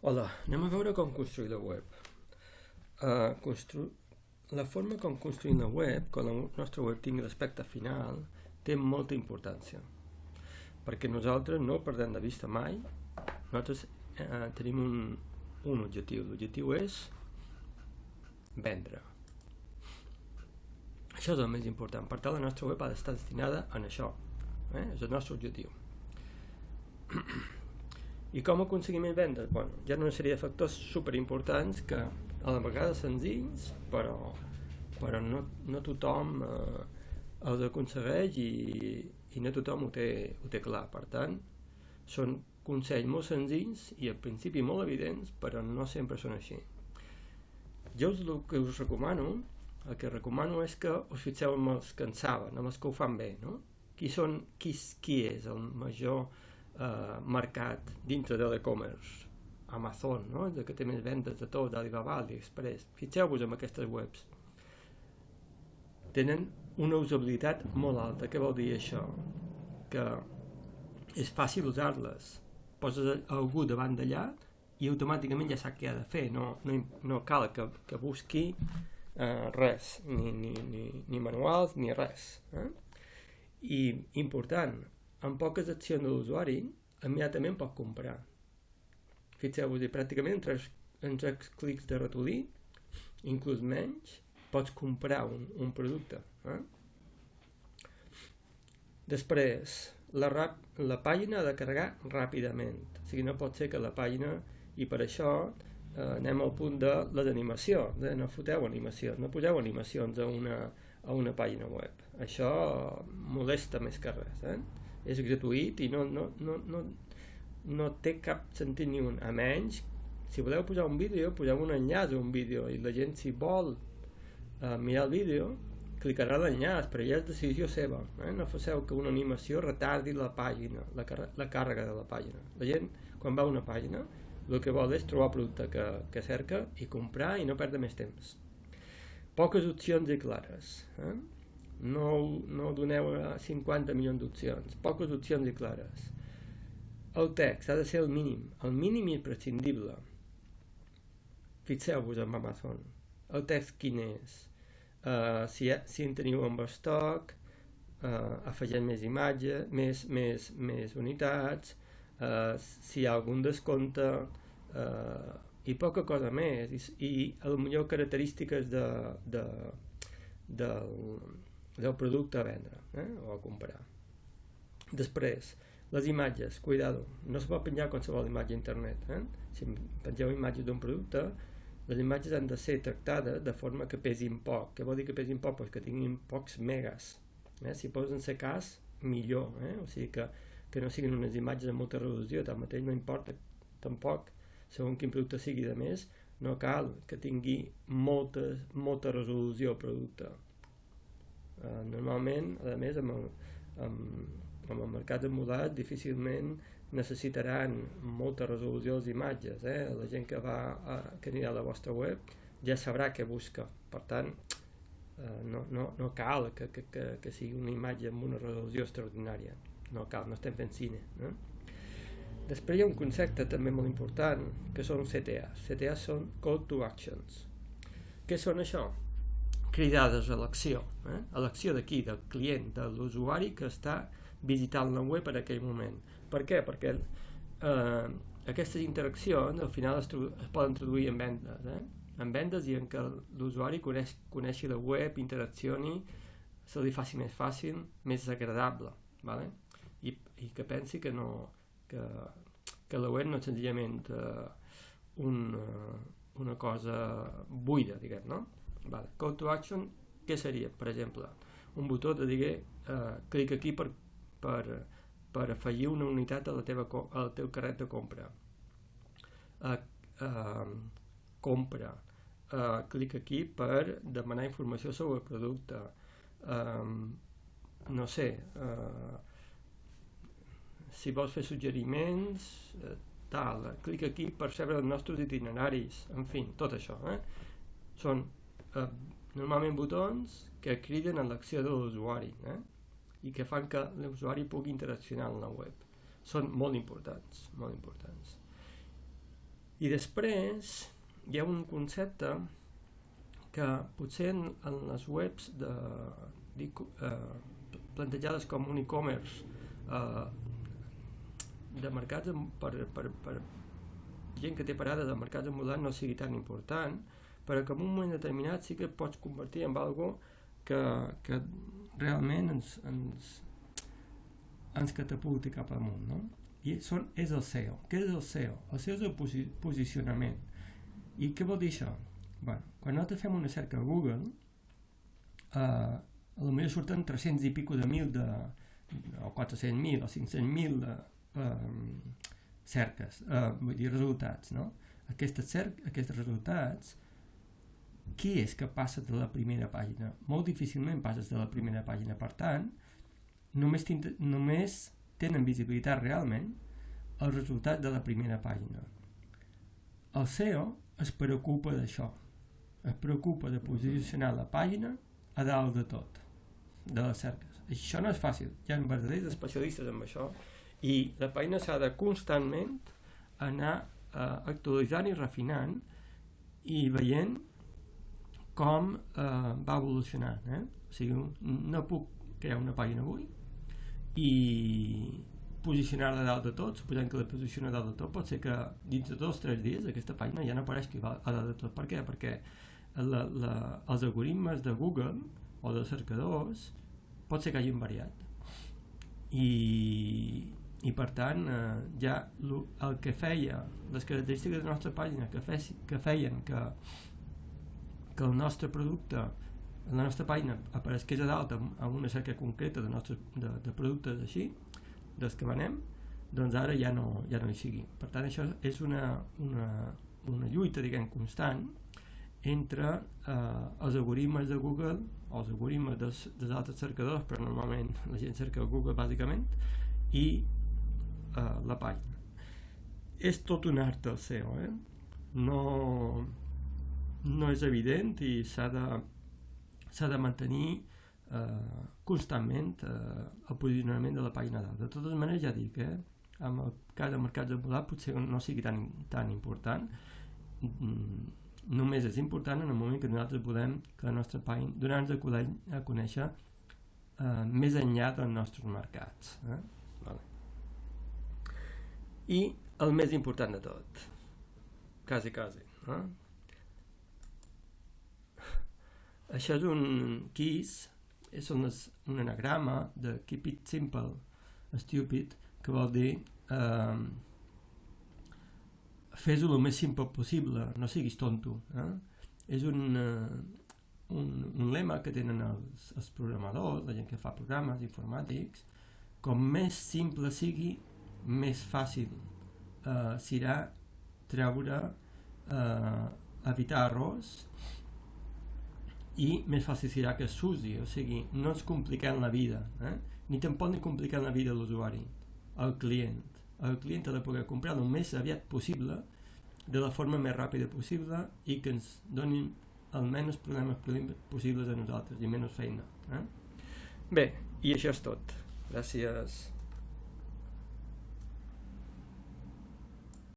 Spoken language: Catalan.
Hola, anem a veure com construir la web. La forma com construïm la web, quan la nostra web tingui l'aspecte final, té molta importància. Perquè nosaltres no perdem de vista mai, nosaltres tenim un objectiu. L'objectiu és vendre. Això és el més important. Per tant, la nostra web ha d'estar destinada a això. És el nostre objectiu. I com aconseguim vendes? Bueno, hi ha una sèrie de factors superimportants que a la vegada senzills, però no tothom els aconsegueix i no tothom ho té clar. Per tant, són consells molt senzills i al principi molt evidents, però no sempre són així. Jo el que us recomano, és que us fixeu en els que en saben, en els que ho fan bé, no? Qui és el major mercat dintre de l'e-commerce? Amazon, no? És el que té més vendes de tot, Alibaba, AliExpress. Fixeu-vos en aquestes webs. Tenen una usabilitat molt alta. Què vol dir això? Que és fàcil usar-les. Poses algú davant d'allà i automàticament ja sap què ha de fer. No cal que busqui res, ni manuals ni res. I important, amb poques accions de l'usuari immediatament pot comprar. Fixeu-vos, pràcticament en 3 clics de ratolí, inclús menys, pots comprar un producte. Després, la pàgina ha de carregar ràpidament. O sigui, no pot ser que la pàgina, i per això anem al punt de les animacions. No foteu animacions, no poseu animacions a una pàgina web. Això molesta més que res. És gratuït i no té cap sentit ni un. A menys, si voleu posar un vídeo, poseu un enllaç a un vídeo i la gent, si vol mirar el vídeo, clicarà l'enllaç, però ja és decisió seva. No faceu que una animació retardi la pàgina, la càrrega de la pàgina. La gent, quan va a una pàgina, el que vol és trobar el producte que cerca i comprar i no perdre més temps. Poques opcions i clares. No doneu 50 milions d'opcions. Poques opcions i clares. El text ha de ser el mínim imprescindible. Fixeu-vos en Amazon. El text quin és? Si en teniu en estoc, afegeix més imatges, més unitats, si hi ha algun descompte, i poca cosa més. I potser característiques del producte a vendre o a comprar. Després, les imatges, cuidado, no es pot penjar qualsevol imatge a internet. Si pengeu imatges d'un producte, les imatges han de ser tractades de forma que pesin poc. Què vol dir que pesin poc? Pues que tinguin pocs megas. Si posen CKs, millor. O sigui que no siguin unes imatges amb molta resolució, tanmateix no importa tampoc, segons quin producte sigui. De més, no cal que tingui molta resolució el producte. Normalment, a més, amb el mercat emmudat difícilment necessitaran molta resolució les imatges. La gent que anirà a la vostra web ja sabrà què busca. Per tant, no cal que sigui una imatge amb una resolució extraordinària. No cal, no estem fent cine. Després hi ha un concepte també molt important, que són CTAs. CTAs són Call to Actions. Què són això? Cridades a l'acció. A l'acció d'aquí, del client, de l'usuari que està visitant la web en aquell moment. Per què? Perquè aquestes interaccions al final es poden traduir en vendes. En vendes i en què l'usuari coneixi la web, interaccioni, se li faci més fàcil, més agradable. I que pensi que la web no és senzillament una cosa buida, diguem, no? Call to action, què seria? Per exemple, un botó de dir clic aquí per afegir una unitat al teu carret de compra. Compra. Clic aquí per demanar informació sobre el producte. No sé, si vols fer suggeriments, clic aquí per saber els nostres itineraris. En fi, tot això. Són normalment botons que criden a l'acció de l'usuari i que fan que l'usuari pugui interaccionar amb la web. Són molt importants, molt importants. I després hi ha un concepte que potser en les webs plantejades com un e-commerce de mercats per gent que té parada de mercats ambulants no sigui tan important, però que en un moment determinat sí que et pots convertir en algo que realment ens catapulti cap amunt, no? I és el SEO. Què és el SEO? El SEO és el posicionament. I què vol dir això? Bueno, quan nosaltres fem una cerca a Google, potser surten 300 i pico de mil o 400.000 o 500.000 cerques, vull dir resultats, no? Aquests resultats, qui és que passa de la primera pàgina? Molt difícilment passes de la primera pàgina, per tant, només tenen visibilitat realment els resultats de la primera pàgina. El SEO es preocupa d'això, es preocupa de posicionar la pàgina a dalt de tot, de les cerques. Això no és fàcil, hi ha verdaders especialistes en això, i la pàgina s'ha de constantment anar actualitzant i refinant i veient com va evolucionant. O sigui, no puc crear una pàgina avui i posicionar-la dalt de tot, suposant que la posiciona dalt de tot, pot ser que dins de 2 o 3 dies aquesta pàgina ja no apareixi a dalt de tot. Per què? Perquè els algoritmes de Google o de cercadors pot ser que hagin variat i per tant ja el que feia, les característiques de la nostra pàgina que feien que el nostre producte, la nostra pàgina apareixés a dalt amb una cerca concreta de productes així, dels que venem, doncs ara ja no hi sigui. Per tant, això és una lluita, diguem, constant entre els algoritmes de Google o els algoritmes dels altres cercadors, però normalment la gent cerca Google bàsicament, i la pàgina. És tot un art el SEO, no és evident i s'ha de mantenir constantment el posicionament de la pàgina dalt. De totes maneres, ja dic, amb el cas de mercats ambulants potser no sigui tan important. Només és important en el moment que nosaltres volem que la nostra pàgina donar-nos a conèixer més enllà dels nostres mercats. Vale. I el més important de tot, quasi. Això és un KISS, és un anagrama de Keep It Simple, Stupid, que vol dir fes-ho el més simple possible, no siguis tonto. És un lema que tenen els programadors, la gent que fa programes informàtics. Com més simple sigui, més fàcil serà treure, evitar errors, i més fàcil serà que s'usi. O sigui, no ens compliquem la vida, ni tampoc ni compliquem la vida a l'usuari, al client. El client ha de poder comprar el més aviat possible, de la forma més ràpida possible, i que ens donin el menys problemes possibles a nosaltres i menys feina. Bé, i això és tot. Gràcies.